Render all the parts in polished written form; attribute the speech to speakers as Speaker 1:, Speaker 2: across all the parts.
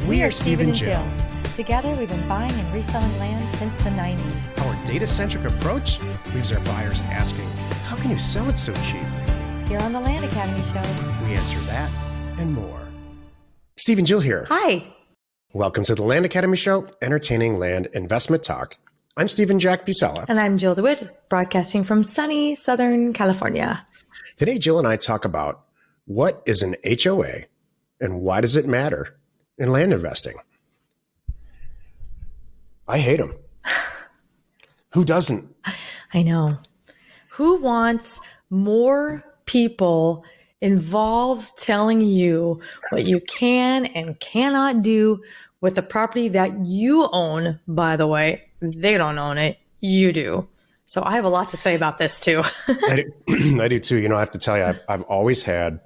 Speaker 1: We are Steven and Jill. Together, we've been buying and reselling land since the 90s.
Speaker 2: Our data-centric approach leaves our buyers asking, how can you sell it so cheap?
Speaker 1: Here on the Land Academy Show,
Speaker 2: We answer that and more. Steve and Jill here.
Speaker 1: Hi.
Speaker 2: Welcome to the Land Academy Show, entertaining land investment talk. I'm Steven Jack Butala.
Speaker 1: And I'm Jill Dewitt, broadcasting from sunny Southern California.
Speaker 2: Today, Jill and I talk about what is an HOA and why does it matter in land investing? I hate them. Who doesn't?
Speaker 1: I know. Who wants more people involved telling you what you can and cannot do with the property that you own? By the way, they don't own it. You do. So I have a lot to say about this too.
Speaker 2: I do too. You know, I have to tell you, I've always had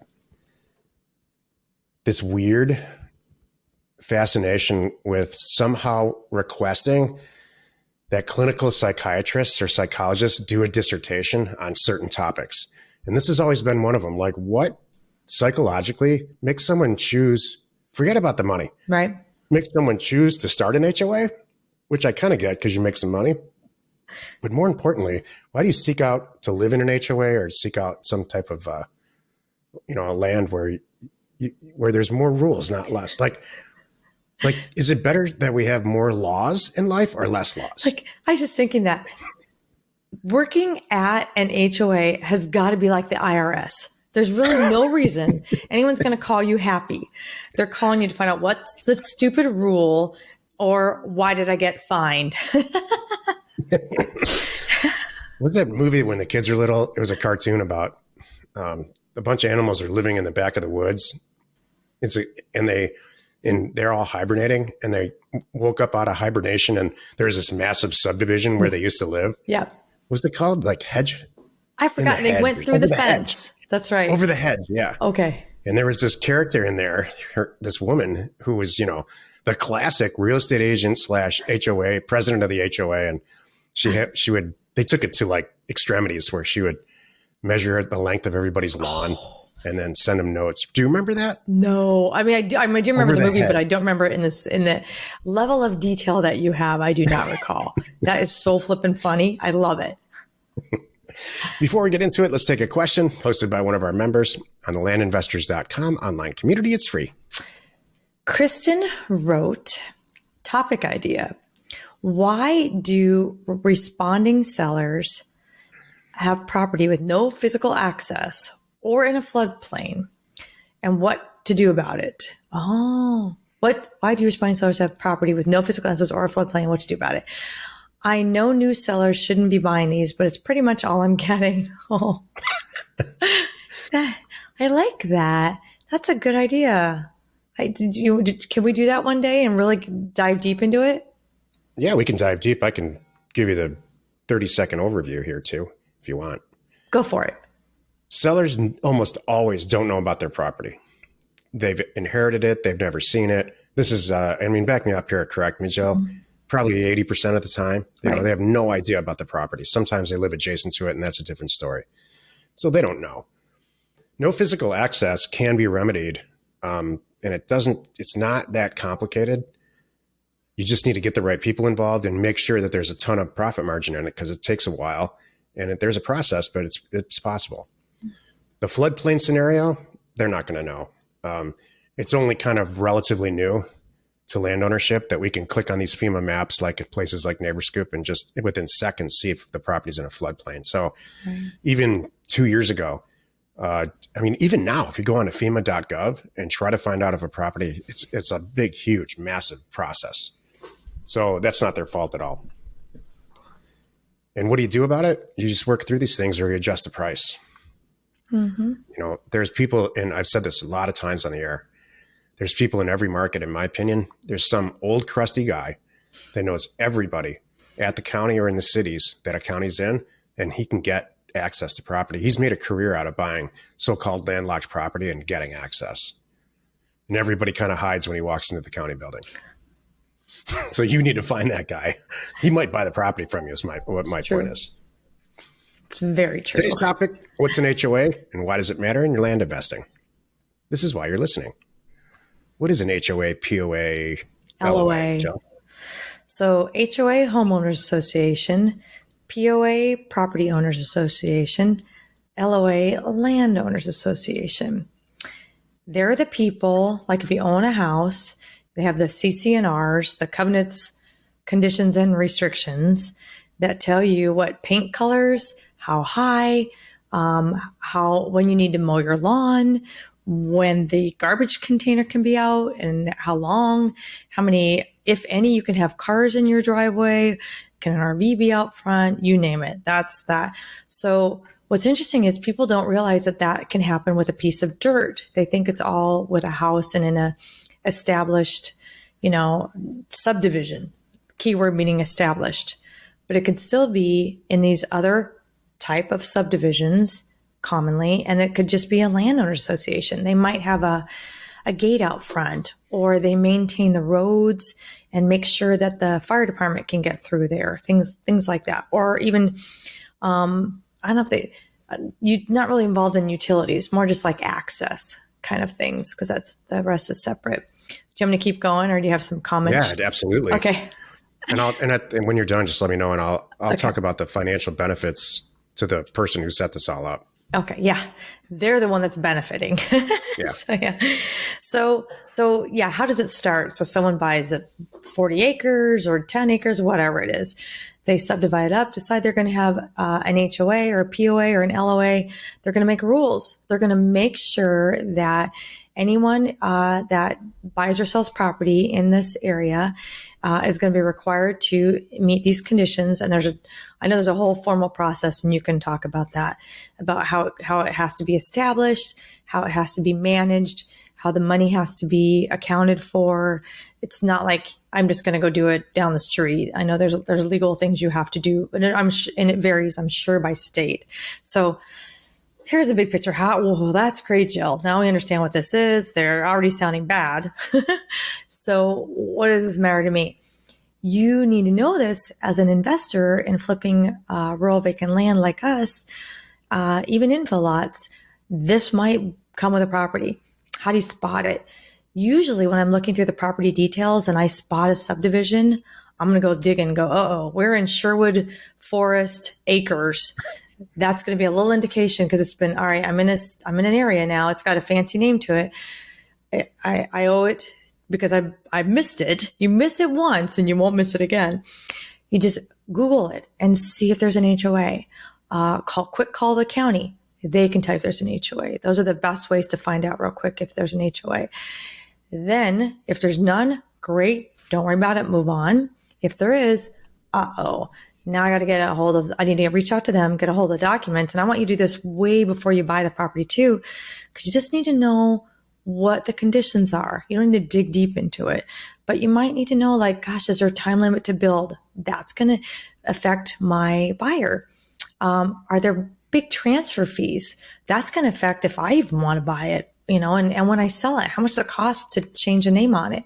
Speaker 2: this weird fascination with somehow requesting that clinical psychiatrists or psychologists do a dissertation on certain topics. And this has always been one of them. Like, what psychologically makes someone choose, forget about the money,
Speaker 1: Right.
Speaker 2: makes someone choose to start an HOA, which I kind of get because you make some money. But more importantly, why do you seek out to live in an HOA or seek out some type of, a land where there's more rules, not less? Like, is it better that we have more laws in life or less laws?
Speaker 1: Like, I was just thinking that working at an HOA has got to be like the IRS. There's really no reason anyone's going to call you happy. They're calling you to find out what's the stupid rule or why did I get fined?
Speaker 2: What's that movie when the kids are little? It was a cartoon about a bunch of animals are living in the back of the woods. They're all hibernating, and they woke up out of hibernation, and there's this massive subdivision where they used to live.
Speaker 1: Yeah.
Speaker 2: What's it called? Like hedge?
Speaker 1: I forgot. They went through the fence.
Speaker 2: Hedge.
Speaker 1: That's right.
Speaker 2: Over the hedge, yeah.
Speaker 1: Okay.
Speaker 2: And there was this character in there, this woman who was, the classic real estate agent / HOA, president of the HOA. And they took it to like extremities where she would measure the length of everybody's lawn and then send them notes. Do you remember that?
Speaker 1: No. I mean, I do remember the movie, but I don't remember it in the level of detail that you have. I do not recall. That is so flippin' funny. I love it.
Speaker 2: Before we get into it, let's take a question posted by one of our members on the landinvestors.com online community. It's free.
Speaker 1: Kristen wrote, topic idea. Why do responding sellers have property with no physical access or in a floodplain, and what to do about it? Why do responding sellers have property with no physical access or a floodplain, and what to do about it? I know new sellers shouldn't be buying these, but it's pretty much all I'm getting. Oh, I like that. That's a good idea. Can we do that one day and really dive deep into it?
Speaker 2: Yeah, we can dive deep. I can give you the 30-second overview here too, if you want.
Speaker 1: Go for it.
Speaker 2: Sellers almost always don't know about their property. They've inherited it. They've never seen it. This is, back me up here, correct me, Jill. Mm-hmm. Probably 80% of the time, they have no idea about the property. Sometimes they live adjacent to it, and that's a different story. So they don't know. No physical access can be remedied, and it's not that complicated. You just need to get the right people involved and make sure that there's a ton of profit margin in it, because it takes a while, and there's a process, but it's possible. The floodplain scenario, they're not going to know. It's only kind of relatively new to land ownership that we can click on these FEMA maps, like at places like NeighborScoop, and just within seconds see if the property's in a floodplain. So even 2 years ago, even now, if you go on to FEMA.gov and try to find out if a property, it's a big, huge, massive process. So that's not their fault at all. And what do you do about it? You just work through these things, or you adjust the price. Mm-hmm. There's people, and I've said this a lot of times on the air, there's people in every market, in my opinion. There's some old crusty guy that knows everybody at the county or in the cities that a county's in, and he can get access to property. He's made a career out of buying so-called landlocked property and getting access. And everybody kind of hides when he walks into the county building. So you need to find that guy. He might buy the property from you, is what my point is.
Speaker 1: It's very true.
Speaker 2: Today's topic, what's an HOA and why does it matter in your land investing? This is why you're listening. What is an HOA, POA, LOA,
Speaker 1: LOA.
Speaker 2: Joe?
Speaker 1: So HOA, Homeowners Association, POA, Property Owners Association, LOA, Landowners Association. They're the people, like if you own a house, they have the CC&Rs, the covenants, conditions, and restrictions that tell you what paint colors, how high, when you need to mow your lawn, when the garbage container can be out, and how long, how many, if any, you can have cars in your driveway, can an RV be out front, you name it. That's that. So what's interesting is people don't realize that that can happen with a piece of dirt. They think it's all with a house and in a established, subdivision, keyword meaning established, but it can still be in these other type of subdivisions commonly, and it could just be a landowner association. They might have a gate out front, or they maintain the roads and make sure that the fire department can get through there, things like that. Or even, I don't know if you're not really involved in utilities, more just like access kind of things, because that's, the rest is separate. Do you want me to keep going, or do you have some comments?
Speaker 2: Yeah, absolutely.
Speaker 1: Okay.
Speaker 2: And when you're done, just let me know, and I'll talk about the financial benefits to the person who set this all up.
Speaker 1: Okay. Yeah. They're the one that's benefiting.
Speaker 2: Yeah.
Speaker 1: So how does it start? So someone buys 40 acres or 10 acres, whatever it is. They subdivide it up, decide they're going to have an HOA or a POA or an LOA. They're going to make rules. They're going to make sure that anyone that buys or sells property in this area is going to be required to meet these conditions. And I know there's a whole formal process, and you can talk about that, about how it has to be established, how it has to be managed, how the money has to be accounted for. It's not like I'm just going to go do it down the street. I know there's legal things you have to do, and it varies, I'm sure, by state. So here's the big picture. That's great, Jill. Now we understand what this is. They're already sounding bad. So what does this matter to me? You need to know this as an investor in flipping rural vacant land like us, even info lots. This might come with a property. How do you spot it? Usually when I'm looking through the property details and I spot a subdivision, I'm going to go dig and go, we're in Sherwood Forest Acres. That's going to be a little indication, because it's been, all right, I'm in an area now. It's got a fancy name to it. I owe it because I missed it. You miss it once and you won't miss it again. You just Google it and see if there's an HOA. Call the county. They can tell if there's an HOA. Those are the best ways to find out real quick if there's an HOA. Then if there's none, great. Don't worry about it. Move on. If there is, now I got to I need to reach out to them, get a hold of the documents. And I want you to do this way before you buy the property too, because you just need to know what the conditions are. You don't need to dig deep into it, but you might need to know, like, gosh, is there a time limit to build? That's going to affect my buyer. Are there big transfer fees? That's going to affect if I even want to buy it, and when I sell it, how much does it cost to change the name on it?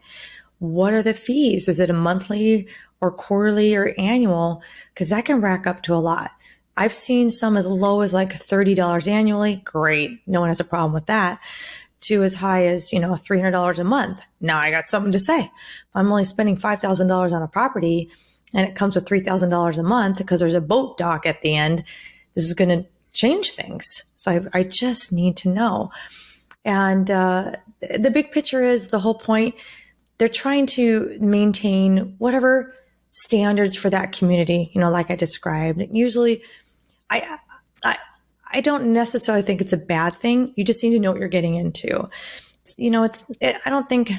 Speaker 1: What are the fees? Is it a monthly or quarterly or annual? Because that can rack up to a lot. I've seen some as low as like $30 annually. Great. No one has a problem with that. To as high as, $300 a month. Now I got something to say. If I'm only spending $5,000 on a property and it comes with $3,000 a month because there's a boat dock at the end, this is going to change things. So I just need to know. And the big picture is the whole point. They're trying to maintain whatever standards for that community, like I described. Usually, I don't necessarily think it's a bad thing. You just need to know what you're getting into. I don't think,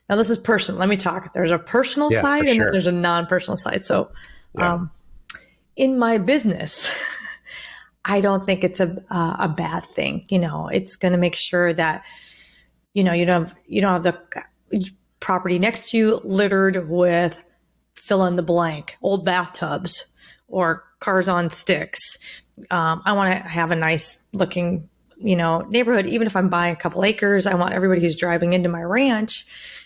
Speaker 1: now this is personal. Let me talk. There's a personal side and then there's a non-personal side. So in my business, I don't think it's a bad thing. It's going to make sure that, you don't have the property next to you littered with fill in the blank, old bathtubs or cars on sticks. I want to have a nice looking, neighborhood. Even if I'm buying a couple acres, I want everybody who's driving into my ranch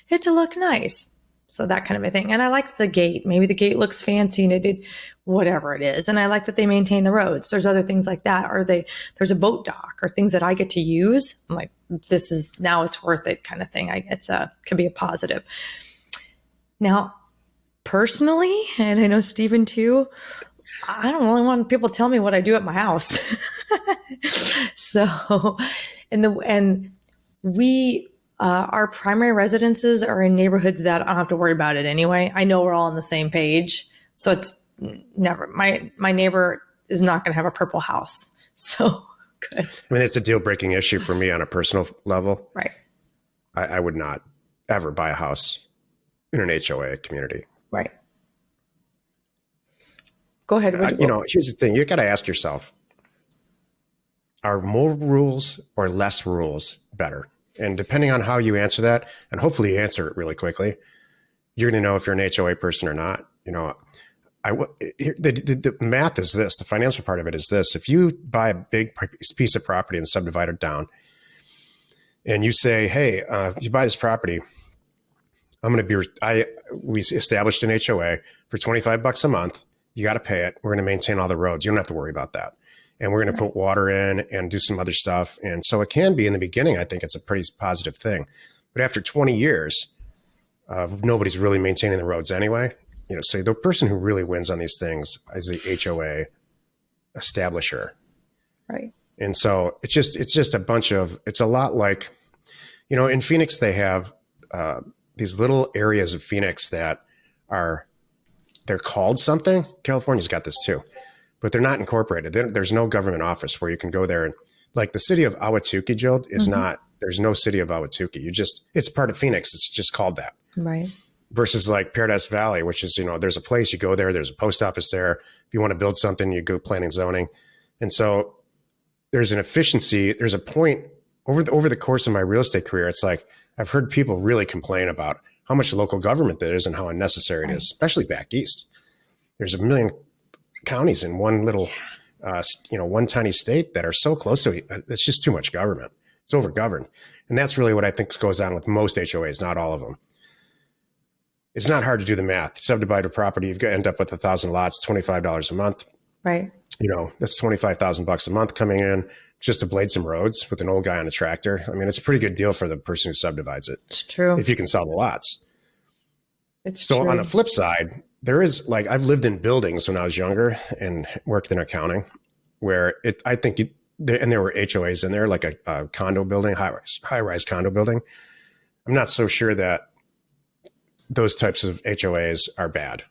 Speaker 1: it to look nice. So that kind of a thing. And I like the gate. Maybe the gate looks fancy and it did whatever it is. And I like that they maintain the roads. There's other things like that. Or there's a boat dock or things that I get to use. I'm like, this is, now it's worth it kind of thing. Could be a positive. Now, personally, and I know Steven too, I don't really want people to tell me what I do at my house. So, our primary residences are in neighborhoods that I don't have to worry about it anyway. I know we're all on the same page. So it's never, my neighbor is not going to have a purple house. So good.
Speaker 2: I mean, it's a deal breaking issue for me on a personal level.
Speaker 1: Right.
Speaker 2: I would not ever buy a house in an HOA community.
Speaker 1: Right. Go ahead.
Speaker 2: Here's the thing. You got to ask yourself, are more rules or less rules better? And depending on how you answer that, and hopefully you answer it really quickly, you're going to know if you're an HOA person or not. The math is this. The financial part of it is this. If you buy a big piece of property and subdivide it down, and you say, hey, if you buy this property, we established an HOA for $25 a month. You got to pay it. We're going to maintain all the roads. You don't have to worry about that. And we're going to put water in and do some other stuff. And so it can be in the beginning, I think it's a pretty positive thing. But after 20 years, nobody's really maintaining the roads anyway. So the person who really wins on these things is the HOA establisher.
Speaker 1: Right.
Speaker 2: And so it's just it's a lot like, in Phoenix, they have these little areas of Phoenix that they're called something. California's got this too. But they're not incorporated. There's no government office where you can go there. And like the city of Ahwatukee, Jill, is not, there's no city of Ahwatukee. It's part of Phoenix. It's just called that.
Speaker 1: Right.
Speaker 2: Versus like Paradise Valley, which is, there's a place you go there. There's a post office there. If you want to build something, you go planning zoning. And so there's an efficiency. There's a point over the course of my real estate career. It's like, I've heard people really complain about how much local government there is and how unnecessary it is, especially back east. There's a million counties in one little, one tiny state that are so close to it. It's just too much government. It's over-governed. And that's really what I think goes on with most HOAs, not all of them. It's not hard to do the math. Subdivide a property, you've got to end up with 1,000 lots, $25 a month.
Speaker 1: Right.
Speaker 2: That's $25,000 a month coming in just to blade some roads with an old guy on a tractor. I mean, it's a pretty good deal for the person who subdivides it.
Speaker 1: It's true.
Speaker 2: If you can sell the lots.
Speaker 1: It's
Speaker 2: so
Speaker 1: true.
Speaker 2: On the flip side, there is I've lived in buildings when I was younger and worked in accounting where there were HOAs in there, like a condo building, high-rise condo building. I'm not so sure that those types of HOAs are bad.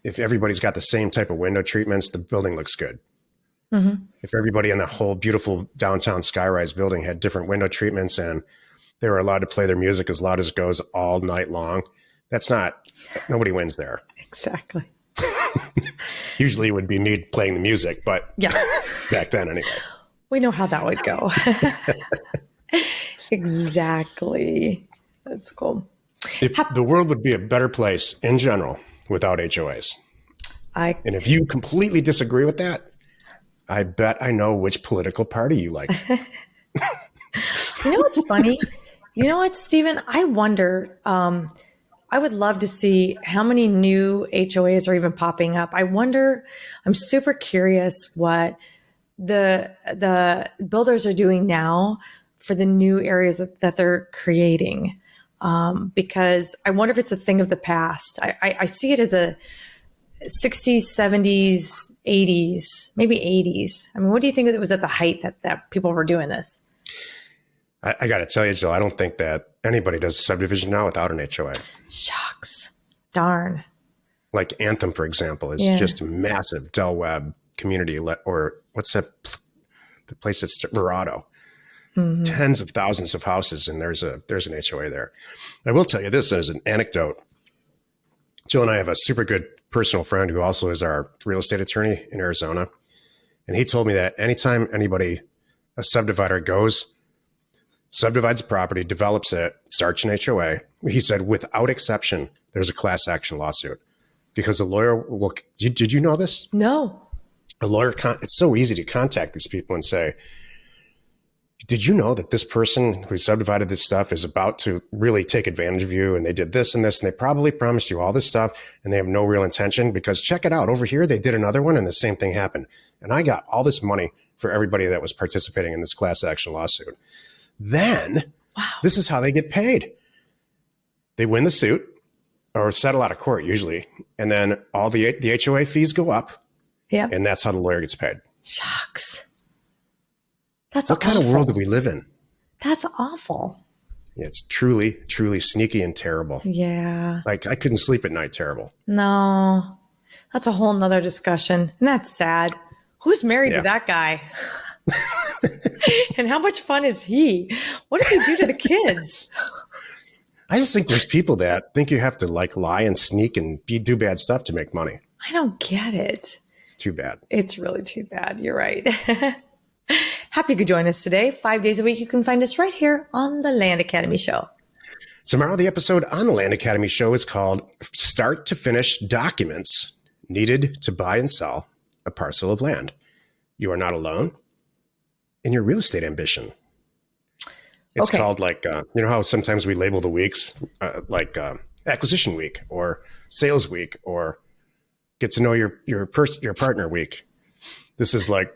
Speaker 2: If everybody's got the same type of window treatments, the building looks good. Mm-hmm. If everybody in the whole beautiful downtown skyrise building had different window treatments and they were allowed to play their music as loud as it goes all night long, nobody wins there.
Speaker 1: Exactly.
Speaker 2: Usually it would be me playing the music, but yeah, back then anyway.
Speaker 1: We know how that would go. Exactly. That's cool.
Speaker 2: The world would be a better place in general without HOAs. And if you completely disagree with that, I bet I know which political party you like.
Speaker 1: You know what's funny? You know what, Steven? I wonder, I would love to see how many new HOAs are even popping up. I wonder, I'm super curious what the builders are doing now for the new areas that they're creating. Because I wonder if it's a thing of the past. I see it as a 60s, 70s, 80s, maybe 80s. I mean, what do you think it was at the height that people were doing this?
Speaker 2: I got to tell you, Jill, I don't think that anybody does subdivision now without an HOA.
Speaker 1: Shucks. Darn.
Speaker 2: Like Anthem, for example, is just a massive Del Webb community, or what's that? The place that's Verado. Mm-hmm. Tens of thousands of houses, and there's an HOA there. I will tell you this as an anecdote. Jill and I have a super good personal friend who also is our real estate attorney in Arizona. And he told me that anytime a subdivider subdivides a property, develops it, starts an HOA, he said, without exception, there's a class action lawsuit because a lawyer will, did you know this?
Speaker 1: No.
Speaker 2: A lawyer, it's so easy to contact these people and say, did you know that this person who subdivided this stuff is about to really take advantage of you? And they did this and this, and they probably promised you all this stuff, and they have no real intention, because check it out. Over here, they did another one and the same thing happened. And I got all this money for everybody that was participating in this class action lawsuit. Then This is how they get paid. They win the suit or settle out of court usually. And then all the HOA fees go up.
Speaker 1: Yeah.
Speaker 2: And that's how the lawyer gets paid.
Speaker 1: Shucks. That's
Speaker 2: what kind of world do we live in?
Speaker 1: That's awful.
Speaker 2: Yeah, it's truly, truly sneaky and terrible.
Speaker 1: Yeah.
Speaker 2: Like, I couldn't sleep at night. Terrible.
Speaker 1: No, that's a whole nother discussion. And that's sad. Who's married to that guy? And how much fun is he? What does he do to the kids?
Speaker 2: I just think there's people that think you have to like lie and sneak and do bad stuff to make money.
Speaker 1: I don't get it.
Speaker 2: It's too bad.
Speaker 1: It's really too bad. You're right. Happy you could join us today. 5 days a week, you can find us right here on the Land Academy Show.
Speaker 2: Tomorrow, the episode on the Land Academy Show is called Start to Finish Documents Needed to Buy and Sell a Parcel of Land. You are not alone in your real estate ambition. It's called like, you know how sometimes we label the weeks like acquisition week or sales week or get to know your partner week. This is like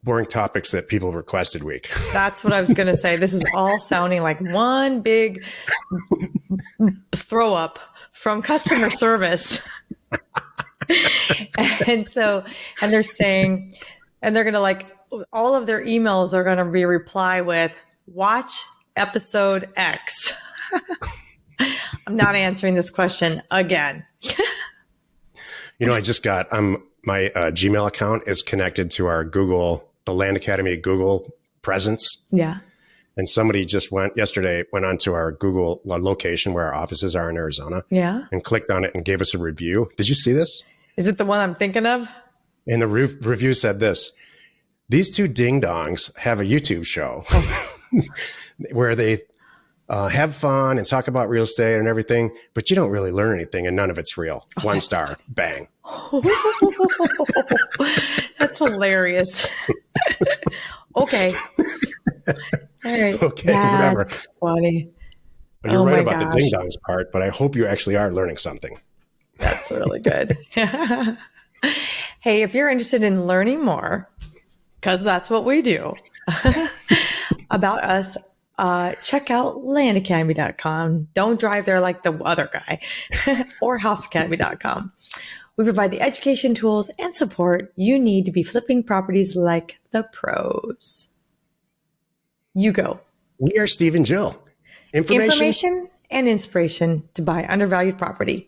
Speaker 2: boring topics that people requested week.
Speaker 1: That's what I was going to say. This is all sounding like one big throw up from customer service. And they're saying, and they're going to like, all of their emails are going to be reply with watch episode X. I'm not answering this question again.
Speaker 2: You know, I just got, my Gmail account is connected to our Google, the Land Academy Google presence.
Speaker 1: Yeah.
Speaker 2: And somebody just went onto our Google location where our offices are in Arizona.
Speaker 1: Yeah. And
Speaker 2: clicked on it and gave us a review. Did you see this?
Speaker 1: Is it the one I'm thinking of?
Speaker 2: And the review said this: these two ding-dongs have a YouTube show where they have fun and talk about real estate and everything, but you don't really learn anything and none of it's real. 1 star, bang.
Speaker 1: That's hilarious. Okay. All right.
Speaker 2: Okay,
Speaker 1: That's
Speaker 2: whatever.
Speaker 1: Funny.
Speaker 2: Well, you're right about the ding-dongs part, but I hope you actually are learning something.
Speaker 1: That's really good. Hey, if you're interested in learning more, because that's what we do, about us, check out landacademy.com. Don't drive there like the other guy, or houseacademy.com. We provide the education, tools, and support you need to be flipping properties like the pros. You go.
Speaker 2: We are Steve and Jill.
Speaker 1: Information and inspiration to buy undervalued property.